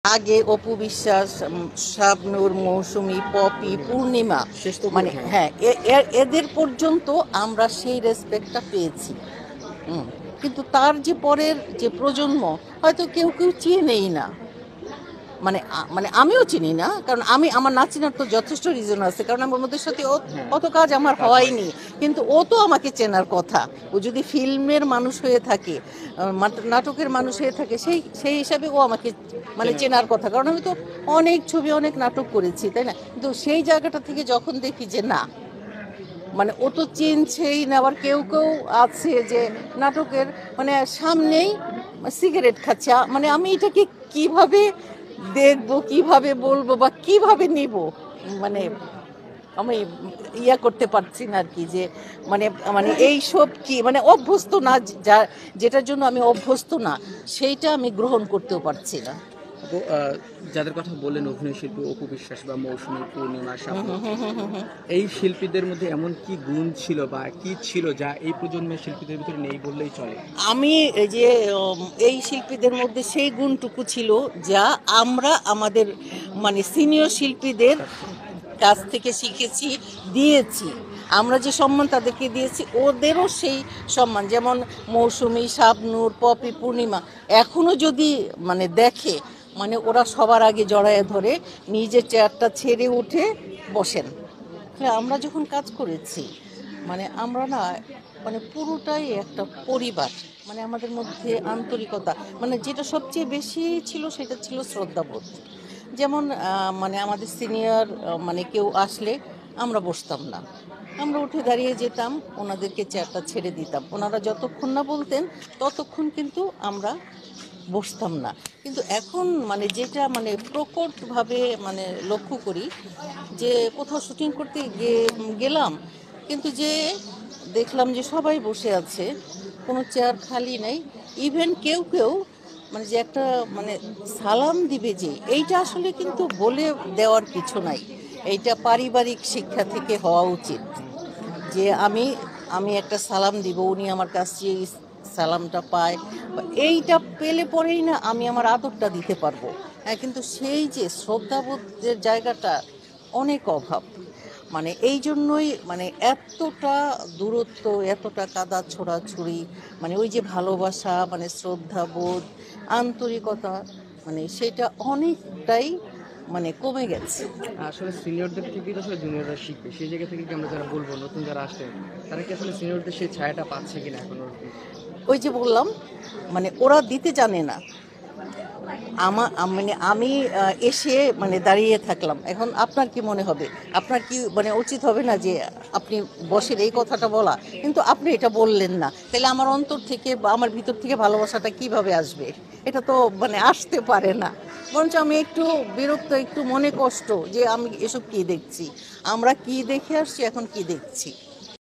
আগে অপু বিশ্বাস, শাবনূর, মৌসুমী, পপি, পূর্ণিমা, শেষ তো মানে হ্যাঁ। হ্যাঁ এদের পর্যন্ত আমরা সেই রেসপেক্টটা পেয়েছি। হুম। কিন্তু তার যে পরের যে প্রজন্ম হয়তো কেউ কেউ চিনেই না, মানে মানে আমিও চিনি না, কারণ আমার না চিনার তো যথেষ্ট রিজন আছে, কারণ আমার ওদের সাথে হ্যাঁ, অত কাজ আমার কাজ হয়নি। হয়নি। কিন্তু ও তো আমাকে চেনার কথা। ও যদি ফিল্মের মানুষ হয়ে থাকে, নাটকের মানুষ হয়ে থাকে, সেই সেই হিসাবে ও আমাকে মানে চেনার চেনার কথা, কারণ আমি তো অনেক ছবি অনেক নাটক করেছি, তাই না? কিন্তু সেই জায়গাটা থেকে যখন দেখি যে না, মানে ও তো চিনছেই না। আবার কেউ কেউ আছে যে নাটকের মানে সামনেই সিগারেট খাচ্ছে, মানে আমি এটাকে কিভাবে দেখবো, কিভাবে বলবো বা কিভাবে নিব, মানে আমি ইয়া করতে পারছি না আর কি, যে মানে মানে এইসব কি মানে অভ্যস্ত না, যা যেটার জন্য আমি অভ্যস্ত না সেইটা আমি গ্রহণ করতেও পারছি না। আপু, যাদের কথা বললেন অভিনয় শিল্পী অপু বিশ্বাস বা মৌসুমী, পূর্ণিমা, হুম শাবনূর, হুম হুম হুম হুম হুম। এই শিল্পীদের মধ্যে এমন কি গুণ ছিল বা কি ছিল যা এই প্রজন্মের শিল্পীদের ভিতরে নেই বললেই চলে? আমি এই যে এই শিল্পীদের মধ্যে সেই গুণটুকু ছিল যা আমরা আমাদের মানে সিনিয়র শিল্পীদের কাছ থেকে কাছ থেকে শিখেছি, দিয়েছি। আমরা যে সম্মান তাদেরকে দিয়েছি, ওদেরও সেই সম্মান। যেমন মৌসুমী, শাবনূর, পপি, পূর্ণিমা এখনো যদি মানে দেখে, মানে ওরা সবার আগে জড়ায় ধরে নিজের চেয়ারটা ছেড়ে উঠে বসেন। হ্যাঁ, আমরা যখন কাজ করেছি, মানে আমরা না, মানে পুরোটাই একটা পরিবার। মানে আমাদের মধ্যে আন্তরিকতা, মানে যেটা সবচেয়ে বেশি ছিল সেটা ছিল শ্রদ্ধাবোধ। যেমন মানে আমাদের সিনিয়র মানে কেউ আসলে আমরা বসতাম না, আমরা উঠে দাঁড়িয়ে যেতাম, ওনাদেরকে চেয়ারটা ছেড়ে দিতাম। ওনারা যতক্ষণ না বলতেন ততক্ষণ কিন্তু আমরা বসতাম না। কিন্তু এখন মানে যেটা মানে প্রকটভাবে মানে লক্ষ্য করি, যে কোথাও শুটিং করতে গেলাম, কিন্তু যে দেখলাম যে সবাই বসে আছে, কোনো চেয়ার খালি নেই। ইভেন কেউ কেউ মানে যে একটা মানে সালাম দিবে, যে এইটা আসলে কিন্তু বলে দেওয়ার কিছু নাই, এইটা পারিবারিক শিক্ষা থেকে হওয়া উচিত। যে আমি আমি একটা সালাম দিব, উনি আমার কাছে এই সালামটা পায়, বা এইটা পেলে পরেই না আমি আমার আদরটা দিতে পারবো। হ্যাঁ, কিন্তু সেই যে শ্রদ্ধাবোধের জায়গাটা অনেক অভাব। মানে এই জন্যই মানে এতটা দূরত্ব, এতটা কাদা ছোড়াছুড়ি, মানে ওই যে ভালোবাসা, মানে শ্রদ্ধাবোধ, আন্তরিকতা, মানে সেটা অনেকটাই মানে কমে গেছে। আসলে সিনিয়রদের থেকেই তো আসলে জুনিয়ররা শিখবে, সেই জায়গা থেকে কি আমরা যারা বলবো নতুন যারা আসছে তারা কি আসলে সিনিয়রদের সেই ছায়াটা পাচ্ছে কিনা এখন ওরকম? ওই যে বললাম, মানে ওরা দিতে জানে না। মানে আমি এসে মানে দাঁড়িয়ে থাকলাম, এখন আপনার কি মনে হবে? আপনার কি মানে উচিত হবে না যে আপনি বসের এই কথাটা বলা? কিন্তু আপনি এটা বললেন না, তাহলে আমার অন্তর থেকে বা আমার ভিতর থেকে ভালোবাসাটা কিভাবে আসবে? এটা তো মানে আসতে পারে না। বরঞ্চ আমি একটু বিরক্ত, একটু মনে কষ্ট, যে আমি এসব কি দেখছি, আমরা কি দেখে আসছি, এখন কি দেখছি।